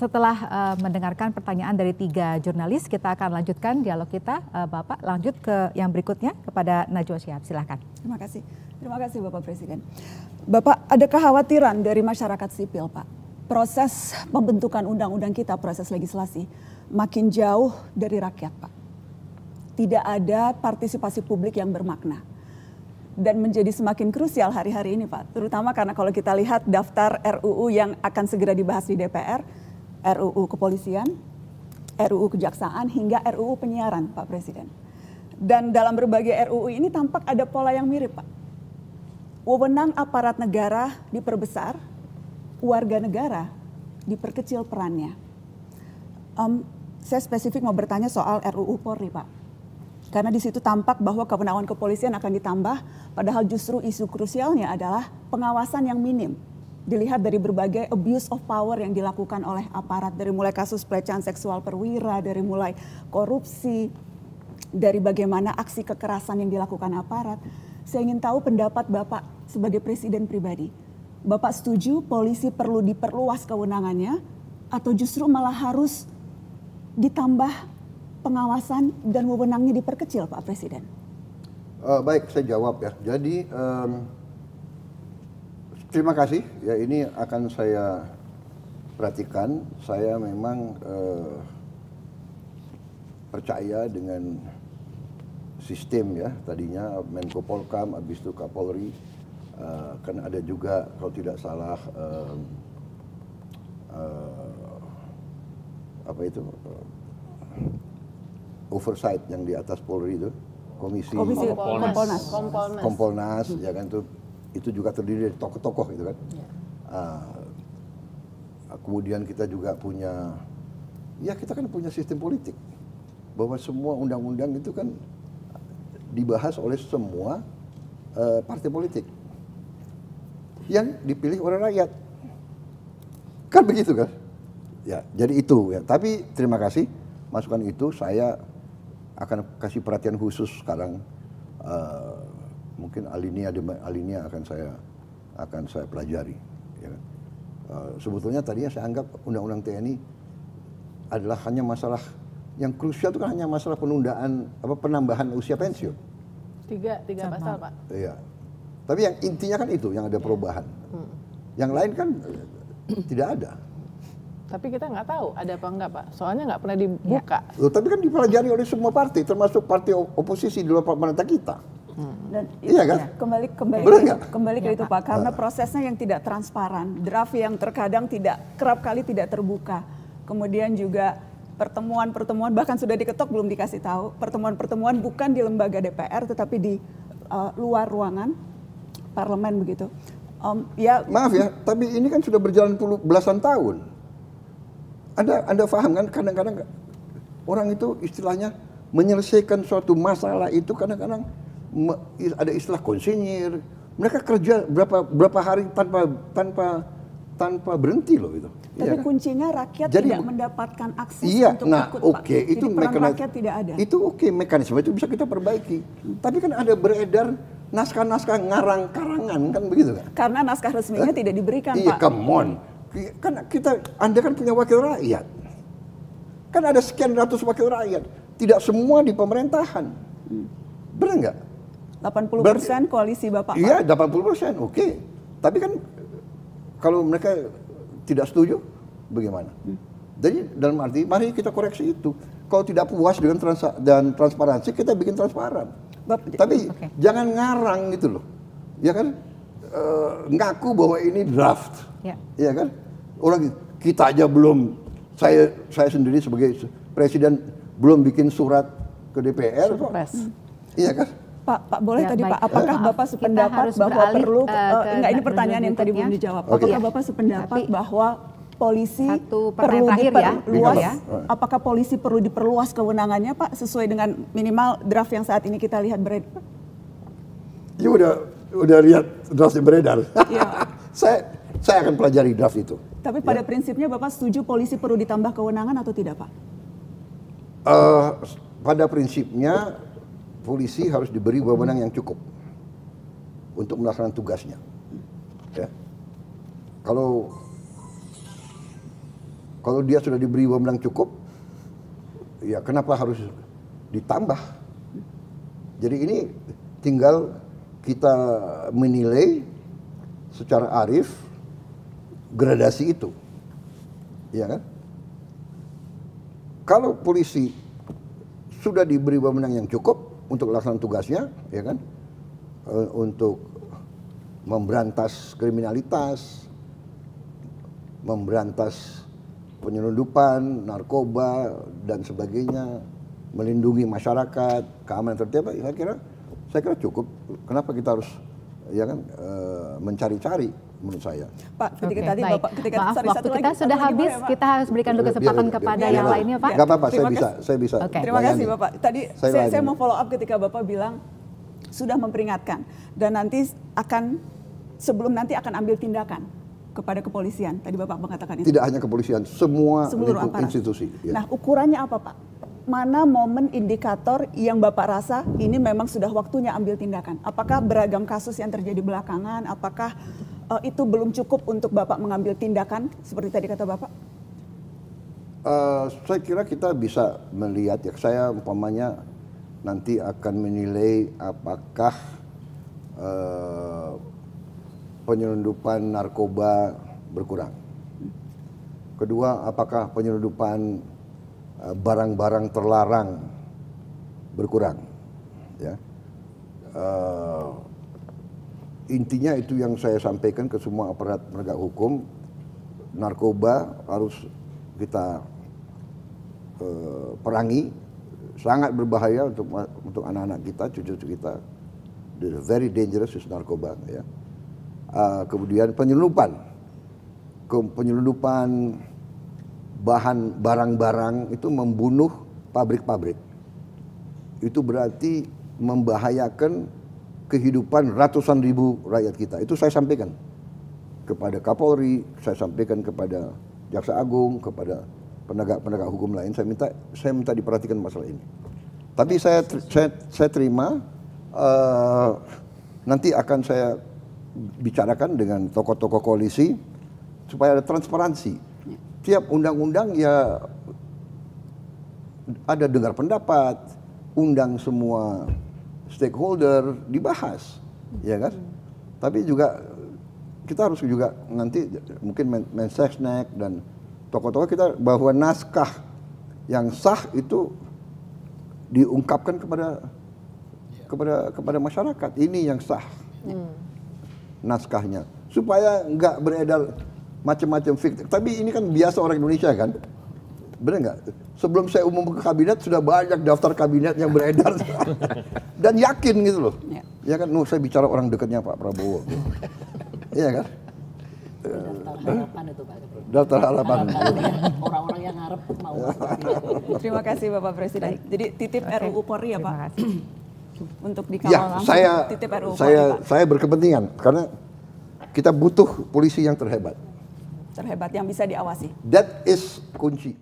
setelah mendengarkan pertanyaan dari 3 jurnalis, kita akan lanjutkan dialog kita. Bapak, lanjut ke yang berikutnya kepada Najwa Shihab. Silakan. Terima kasih Bapak Presiden. Bapak, ada kekhawatiran dari masyarakat sipil, Pak. Proses pembentukan undang-undang kita, proses legislasi, makin jauh dari rakyat, Pak. Tidak ada partisipasi publik yang bermakna. Dan menjadi semakin krusial hari-hari ini, Pak. Terutama karena kalau kita lihat daftar RUU yang akan segera dibahas di DPR, RUU Kepolisian, RUU Kejaksaan, hingga RUU Penyiaran, Pak Presiden. Dan dalam berbagai RUU ini tampak ada pola yang mirip, Pak. Wewenang aparat negara diperbesar, warga negara diperkecil perannya. Saya spesifik mau bertanya soal RUU Polri, Pak. Karena di situ tampak bahwa kewenangan kepolisian akan ditambah, padahal justru isu krusialnya adalah pengawasan yang minim. Dilihat dari berbagai abuse of power yang dilakukan oleh aparat, dari mulai kasus pelecehan seksual perwira, dari mulai korupsi, dari bagaimana aksi kekerasan yang dilakukan aparat. Saya ingin tahu pendapat Bapak sebagai Presiden pribadi. Bapak setuju polisi perlu diperluas kewenangannya atau justru malah harus ditambah pengawasan dan wewenangnya diperkecil, Pak Presiden? Baik, saya jawab ya. Jadi terima kasih. Ya, ini akan saya perhatikan. Saya memang percaya dengan sistem ya. Tadinya Menko Polkam, habis itu Kapolri. Kan ada juga kalau tidak salah apa itu? Oversight yang di atas Polri itu, komisi Kompolnas, ya kan, itu juga terdiri dari tokoh-tokoh itu kan. Ya. Kemudian kita juga punya, ya kita kan punya sistem politik, bahwa semua undang-undang itu kan dibahas oleh semua partai politik yang dipilih oleh rakyat, kan begitu kan? Ya, jadi itu ya. Tapi terima kasih masukan itu, saya akan kasih perhatian khusus sekarang. Mungkin alinea akan saya pelajari. Ya. Sebetulnya tadinya saya anggap undang-undang TNI adalah hanya masalah yang krusial, itu kan hanya masalah penambahan usia pensiun. Tiga pasal, Pak. Iya. Tapi yang intinya kan itu yang ada perubahan. Yang lain kan tidak ada. Tapi kita nggak tahu ada apa enggak, Pak. Soalnya nggak pernah dibuka. Loh, tapi kan dipelajari oleh semua partai, termasuk partai oposisi di luar pemerintah kita. Dan iya kan? Kembali ke itu, Pak. Karena prosesnya yang tidak transparan, draft yang terkadang kerap kali tidak terbuka. Kemudian juga pertemuan-pertemuan bahkan sudah diketok belum dikasih tahu. Pertemuan-pertemuan bukan di lembaga DPR, tetapi di luar ruangan parlemen begitu. Maaf ya, tapi ini kan sudah berjalan belasan tahun. Anda paham kan, kadang-kadang orang itu istilahnya menyelesaikan suatu masalah itu kadang-kadang ada istilah konsinyir. Mereka kerja berapa hari tanpa berhenti loh itu. Tapi ya, kuncinya rakyat tidak mendapatkan akses untuk ikut, Pak. Itu peran rakyat tidak ada. Itu mekanisme itu bisa kita perbaiki. Tapi kan ada beredar naskah-naskah ngarang-karangan kan begitu kan? Karena naskah resminya tidak diberikan, Pak. Iya, come on. Kan Anda kan punya wakil rakyat. Kan ada sekian ratus wakil rakyat. Tidak semua di pemerintahan. Benar nggak? 80% koalisi Bapak. Iya, 80%, oke. Tapi kan kalau mereka tidak setuju, bagaimana? Jadi dalam arti, mari kita koreksi itu. Kalau tidak puas dengan transparansi, kita bikin transparan. Tapi jangan ngarang gitu loh. Ya kan? Ngaku bahwa ini draft. Ya kan? Orang kita aja belum, saya sendiri sebagai presiden belum bikin surat ke DPR kok. Iya kan? Pak boleh tadi Pak, apakah Bapak sependapat bahwa perlu, enggak, ini pertanyaan yang tadi belum dijawab. Apakah Bapak sependapat bahwa polisi perlu diperluas, apakah polisi perlu diperluas kewenangannya, Pak, sesuai dengan minimal draft yang saat ini kita lihat beredar? Ya udah lihat draft yang beredar. Saya akan pelajari draft itu. Tapi pada prinsipnya Bapak setuju polisi perlu ditambah kewenangan atau tidak, Pak? Pada prinsipnya polisi harus diberi wewenang yang cukup untuk melaksanakan tugasnya. Ya. Kalau Kalau dia sudah diberi wewenang cukup, ya kenapa harus ditambah? Jadi ini tinggal kita menilai secara arif gradasi itu, ya kan? Kalau polisi sudah diberi wewenang yang cukup untuk melaksanakan tugasnya, ya kan, untuk memberantas kriminalitas, memberantas penyelundupan, narkoba dan sebagainya, melindungi masyarakat, keamanan tertib, saya kira cukup. Kenapa kita harus, ya kan, mencari-cari? Menurut saya. Pak, ketika tadi baik. Bapak, ketika Maaf, sorry, waktu satu kita lagi, sudah satu lagi, habis, Pak. kita harus berikan dulu kesempatan kepada yang lainnya, Pak. Gak apa-apa, Terima saya bisa. Oke. Terima kasih layani. Bapak. Tadi Saya saya layani. mau follow up ketika Bapak bilang sudah memperingatkan dan nanti sebelum nanti akan ambil tindakan kepada kepolisian. Tadi Bapak mengatakan itu. Tidak hanya kepolisian, semua Seluruh lingkup aparat. institusi. Ya. Nah, ukurannya apa, Pak? Mana momen indikator yang Bapak rasa ini memang sudah waktunya ambil tindakan? Apakah beragam kasus yang terjadi belakangan? Apakah itu belum cukup untuk Bapak mengambil tindakan seperti tadi kata Bapak? Saya kira kita bisa melihat, ya, saya umpamanya nanti akan menilai apakah penyelundupan narkoba berkurang. Kedua, apakah penyelundupan barang-barang terlarang berkurang, ya. Intinya itu yang saya sampaikan ke semua aparat penegak hukum, narkoba harus kita perangi, sangat berbahaya untuk anak-anak kita, cucu-cucu kita, very dangerous is narkoba, ya. Kemudian penyelundupan barang-barang itu membunuh pabrik-pabrik. Itu berarti membahayakan kehidupan ratusan ribu rakyat kita. Itu saya sampaikan kepada Kapolri, saya sampaikan kepada Jaksa Agung, kepada penegak hukum lain. Saya minta diperhatikan masalah ini. Tapi saya terima, nanti akan saya bicarakan dengan tokoh-tokoh koalisi supaya ada transparansi. Tiap undang-undang ya ada dengar pendapat, undang semua stakeholder dibahas, ya kan? Tapi juga kita harus juga nanti mungkin Mensesnek dan tokoh-tokoh kita bahwa naskah yang sah itu diungkapkan kepada masyarakat. Ini yang sah naskahnya, supaya nggak beredar macam-macam fiktif. Tapi ini kan biasa orang Indonesia kan, benar nggak? Sebelum saya umum ke kabinet sudah banyak daftar kabinet yang beredar dan yakin gitu loh. Ya kan, saya bicara orang dekatnya Pak Prabowo. Iya kan? Daftar harapan itu Pak. Daftar harapan. Orang-orang yang ngarep mau. Terima kasih Bapak Presiden. Jadi titip RUU Polri ya Pak. Terima kasih. Untuk dikawal Ya, langsung titip RUU Polri Pak. saya berkepentingan karena kita butuh polisi yang terhebat. Terhebat yang bisa diawasi. That is kunci.